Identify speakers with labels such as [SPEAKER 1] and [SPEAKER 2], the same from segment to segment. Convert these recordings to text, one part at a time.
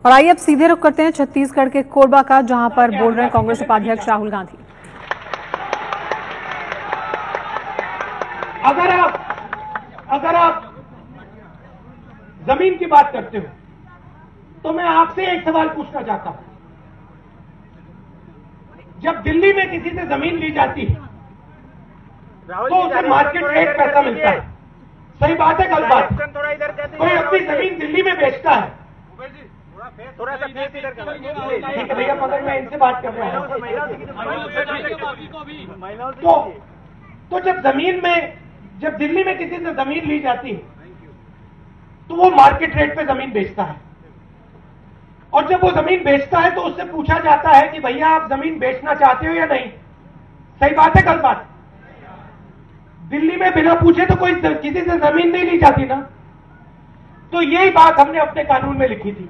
[SPEAKER 1] और आइए अब सीधे रुख करते हैं छत्तीसगढ़ के कोरबा का, जहां पर बोल रहे हैं कांग्रेस उपाध्यक्ष राहुल गांधी।
[SPEAKER 2] अगर आप जमीन की बात करते हो तो मैं आपसे एक सवाल पूछना चाहता हूं। जब दिल्ली में किसी से जमीन ली जाती है तो उसे मार्केट रेट पैसा मिलता है। सही बात है, गलत बात? कोई अपनी जमीन दिल्ली में बेचता है,
[SPEAKER 3] थोड़ा सा फेस इधर कर।
[SPEAKER 2] ठीक है भैया, मगर मैं इनसे बात कर रहा हूं। तो जब दिल्ली में किसी से जमीन ली जाती है तो वो मार्केट रेट पे जमीन बेचता है, और जब वो जमीन बेचता है तो उससे पूछा जाता है कि भैया आप जमीन बेचना चाहते हो या नहीं। सही बात है, गलत बात? दिल्ली में बिना पूछे तो कोई किसी से जमीन नहीं ली जाती ना। तो यही बात हमने अपने कानून में लिखी थी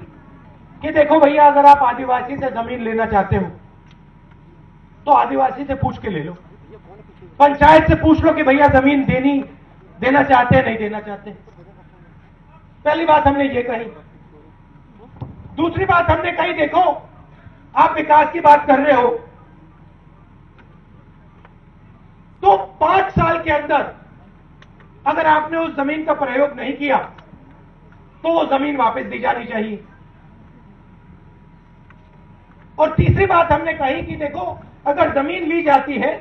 [SPEAKER 2] कि देखो भैया, अगर आप आदिवासी से जमीन लेना चाहते हो तो आदिवासी से पूछ के ले लो, पंचायत से पूछ लो कि भैया जमीन देना चाहते हैं, नहीं देना चाहते। पहली बात हमने ये कही। दूसरी बात हमने कही, देखो आप विकास की बात कर रहे हो तो 5 साल के अंदर अगर आपने उस जमीन का प्रयोग नहीं किया तो वो जमीन वापस दी जानी चाहिए। और तीसरी बात हमने कही कि देखो, अगर जमीन ली जाती है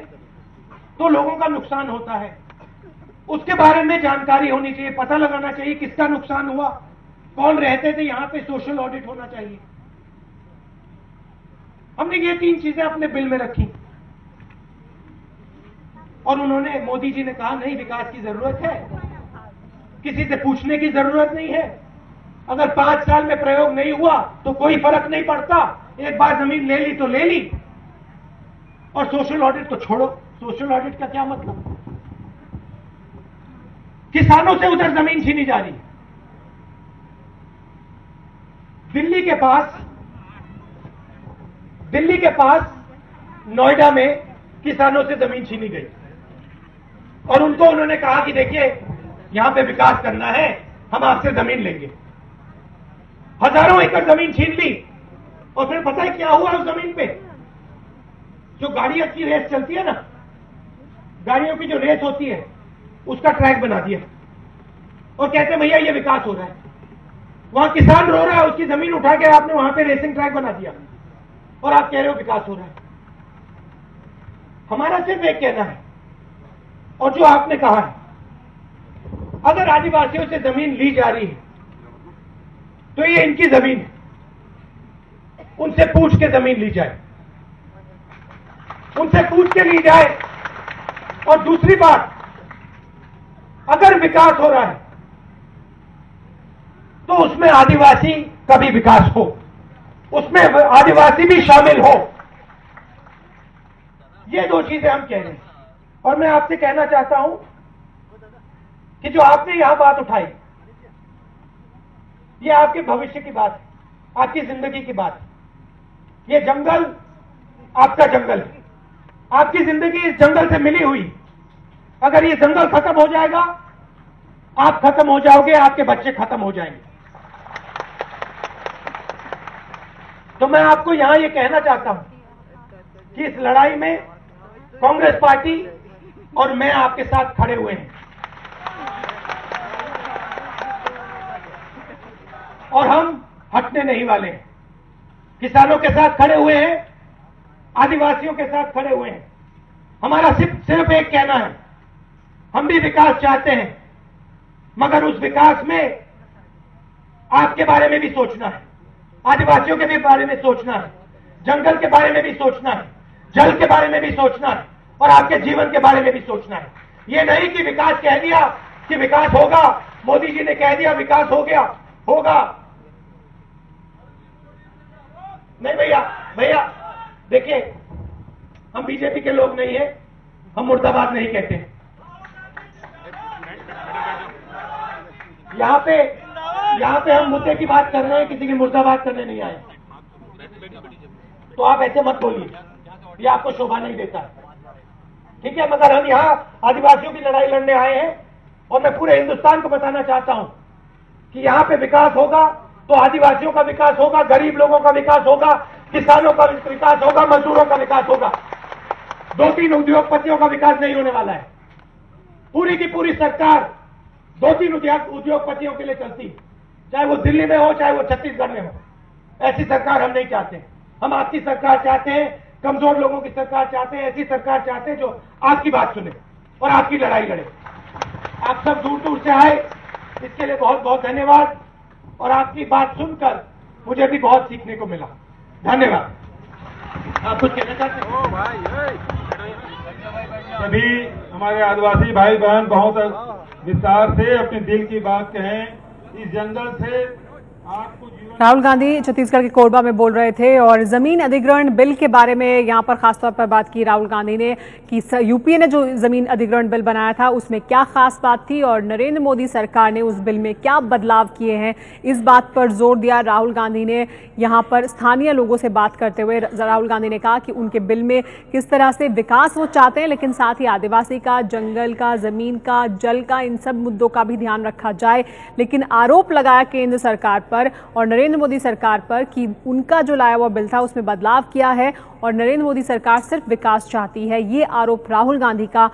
[SPEAKER 2] तो लोगों का नुकसान होता है, उसके बारे में जानकारी होनी चाहिए, पता लगाना चाहिए किसका नुकसान हुआ, कौन रहते थे यहां पे, सोशल ऑडिट होना चाहिए। हमने ये 3 चीजें अपने बिल में रखी और उन्होंने, मोदी जी ने कहा नहीं, विकास की जरूरत है, किसी से पूछने की जरूरत नहीं है। अगर 5 साल में प्रयोग नहीं हुआ तो कोई फर्क नहीं पड़ता, एक बार जमीन ले ली तो ले ली, और सोशल ऑडिट तो छोड़ो। सोशल ऑडिट का क्या मतलब? किसानों से उधर जमीन छीनी जा रही है। दिल्ली के पास नोएडा में किसानों से जमीन छीनी गई और उनको उन्होंने कहा कि देखिए यहां पे विकास करना है, हम आपसे जमीन लेंगे। हजारों एकड़ जमीन छीन ली और फिर पता है क्या हुआ? उस जमीन पे जो गाड़ियों की रेस चलती है ना, गाड़ियों की जो रेस होती है उसका ट्रैक बना दिया और कहते हैं भैया ये विकास हो रहा है। वहां किसान रो रहा है, उसकी जमीन उठा के आपने वहां पे रेसिंग ट्रैक बना दिया और आप कह रहे हो विकास हो रहा है। हमारा सिर्फ एक कहना है, और जो आपने कहा है, अगर आदिवासियों से जमीन ली जा रही है तो ये इनकी जमीन है, उनसे पूछ के जमीन ली जाए, उनसे पूछ के ली जाए। और दूसरी बात, अगर विकास हो रहा है तो उसमें आदिवासी का भी विकास हो, उसमें आदिवासी भी शामिल हो। ये 2 चीजें हम कह रहे हैं। और मैं आपसे कहना चाहता हूं कि जो आपने यहां बात उठाई, ये आपके भविष्य की बात है, आपकी जिंदगी की बात है। ये जंगल आपका जंगल है, आपकी जिंदगी इस जंगल से मिली हुई। अगर ये जंगल खत्म हो जाएगा, आप खत्म हो जाओगे, आपके बच्चे खत्म हो जाएंगे। तो मैं आपको यहां ये कहना चाहता हूं कि इस लड़ाई में कांग्रेस पार्टी और मैं आपके साथ खड़े हुए हैं, और हम हटने नहीं वाले हैं। किसानों के साथ खड़े हुए हैं, आदिवासियों के साथ खड़े हुए हैं। हमारा सिर्फ एक कहना है, हम भी विकास चाहते हैं, मगर उस विकास में आपके बारे में भी सोचना है, आदिवासियों के भी बारे में सोचना है, जंगल के बारे में भी सोचना है, जल के बारे में भी सोचना है, और आपके जीवन के बारे में भी सोचना है। ये नहीं कि विकास कह दिया कि विकास होगा, मोदी जी ने कह दिया विकास हो गया, होगा नहीं। भैया देखिए, हम बीजेपी के लोग नहीं हैं, हम मुर्दाबाद नहीं कहते। यहां पे हम मुद्दे की बात कर रहे हैं, किसी की मुर्दाबाद करने नहीं आए। तो आप ऐसे मत बोलिए, ये आपको शोभा नहीं देता, ठीक है? मगर हम यहां आदिवासियों की लड़ाई लड़ने आए हैं, और मैं पूरे हिंदुस्तान को बताना चाहता हूं कि यहां पे विकास होगा तो आदिवासियों का विकास होगा, गरीब लोगों का विकास होगा, किसानों का विकास होगा, मजदूरों का विकास होगा। 2-3 उद्योगपतियों का विकास नहीं होने वाला है। पूरी की पूरी सरकार 2-3 उद्योगपतियों के लिए चलती, चाहे वो दिल्ली में हो, चाहे वो छत्तीसगढ़ में हो। ऐसी सरकार हम नहीं चाहते। हम आपकी सरकार चाहते हैं, कमजोर लोगों की सरकार चाहते हैं, ऐसी सरकार चाहते हैं जो आपकी बात सुने और आपकी लड़ाई लड़े। आप सब दूर दूर से आए, इसके लिए बहुत बहुत धन्यवाद। और आपकी बात सुनकर मुझे भी बहुत सीखने को मिला। धन्यवाद। आप कुछ कहना चाहते हैं?
[SPEAKER 3] ओ भाई,
[SPEAKER 4] सभी हमारे आदिवासी भाई बहन बहुत विस्तार से अपने दिल की बात कहें। इस जंगल से आपको जीवन।
[SPEAKER 1] राहुल गांधी छत्तीसगढ़ के कोरबा में बोल रहे थे और जमीन अधिग्रहण बिल के बारे में यहां पर खासतौर पर बात की राहुल गांधी ने कि यूपीए ने जो जमीन अधिग्रहण बिल बनाया था उसमें क्या खास बात थी और नरेंद्र मोदी सरकार ने उस बिल में क्या बदलाव किए हैं, इस बात पर जोर दिया। राहुल गांधी ने यहां पर स्थानीय लोगों से बात करते हुए राहुल गांधी ने कहा कि उनके बिल में किस तरह से विकास वो चाहते हैं, लेकिन साथ ही आदिवासी का, जंगल का, जमीन का, जल का, इन सब मुद्दों का भी ध्यान रखा जाए। लेकिन आरोप लगाया केंद्र सरकार पर और नरेंद्र मोदी सरकार पर कि उनका जो लाया हुआ बिल था उसमें बदलाव किया है और नरेंद्र मोदी सरकार सिर्फ विकास चाहती है। ये आरोप राहुल गांधी का।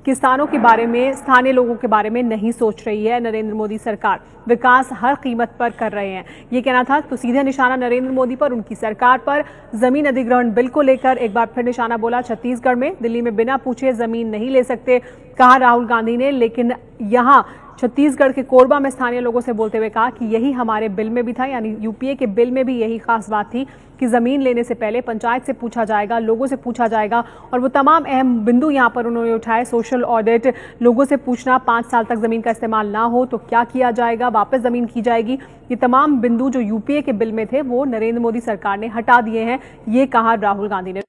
[SPEAKER 1] किसानों के बारे में, स्थानीय लोगों के बारे में नहीं सोच रही है नरेंद्र मोदी सरकार, विकास हर कीमत पर कर रहे हैं, ये कहना था। तो सीधे निशाना नरेंद्र मोदी पर, उनकी सरकार पर। जमीन अधिग्रहण बिल को लेकर एक बार फिर निशाना बोला। छत्तीसगढ़ में, दिल्ली में बिना पूछे जमीन नहीं ले सकते, कहा राहुल गांधी ने। लेकिन यहां छत्तीसगढ़ के कोरबा में स्थानीय लोगों से बोलते हुए कहा कि यही हमारे बिल में भी था, यानी यूपीए के बिल में भी यही खास बात थी कि जमीन लेने से पहले पंचायत से पूछा जाएगा, लोगों से पूछा जाएगा। और वो तमाम अहम बिंदु यहां पर उन्होंने उठाए। सोशल ऑडिट, लोगों से पूछना, 5 साल तक जमीन का इस्तेमाल ना हो तो क्या किया जाएगा, वापस जमीन की जाएगी। ये तमाम बिंदु जो यूपीए के बिल में थे वो नरेंद्र मोदी सरकार ने हटा दिए हैं, ये कहा राहुल गांधी ने।